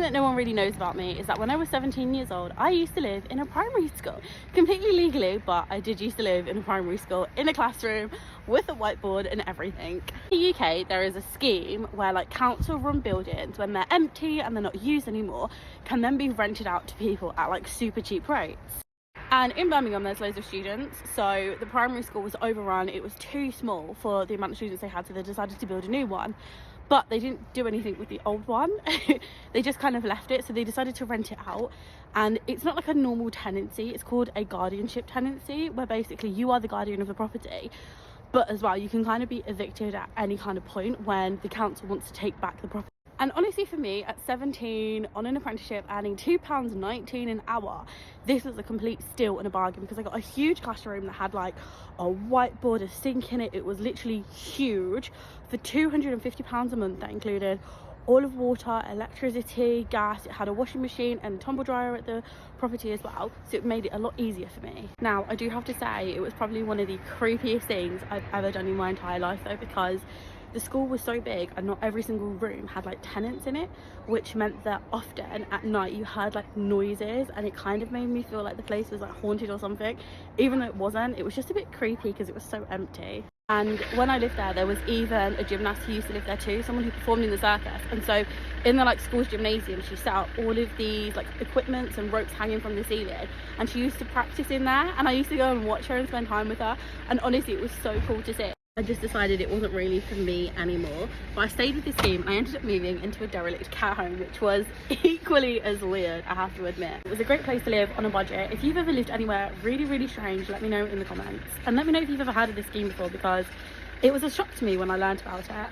that no one really knows about me is that when I was 17 years old, I used to live in a primary school. Completely legally, but I did used to live in a primary school in a classroom with a whiteboard and everything. In the UK, there is a scheme where like council run buildings, when they're empty and they're not used anymore, can then be rented out to people at like super cheap rates. And in Birmingham there's loads of students, so the primary school was overrun. It was too small for the amount of students they had, so they decided to build a new one, but they didn't do anything with the old one. They just kind of left it, so they decided to rent it out. And it's not like a normal tenancy, it's called a guardianship tenancy, where basically you are the guardian of the property, but as well you can kind of be evicted at any kind of point when the council wants to take back the property. And honestly, for me at 17 on an apprenticeship earning £2.19 an hour, this was a complete steal and a bargain, because I got a huge classroom that had like a whiteboard, a sink in it. It was literally huge for £250 a month. That included all of water, electricity, gas. It had a washing machine and tumble dryer at the property as well, so it made it a lot easier for me. Now I do have to say it was probably one of the creepiest things I've ever done in my entire life though, because the school was so big and not every single room had like tenants in it, which meant that often at night you heard like noises, and it kind of made me feel like the place was like haunted or something, even though it wasn't. It was just a bit creepy because it was so empty. And when I lived there was even a gymnast who used to live there too, someone who performed in the circus. And so in the like school's gymnasium, she set up all of these like equipments and ropes hanging from the ceiling, and she used to practice in there, and I used to go and watch her and spend time with her, and honestly it was so cool to see. I just decided it wasn't really for me anymore, but I stayed with this team and I ended up moving into a derelict care home, which was equally as weird, I have to admit. It was a great place to live on a budget. If you've ever lived anywhere really strange, let me know in the comments, and let me know if you've ever heard of this scheme before, because it was a shock to me when I learned about it.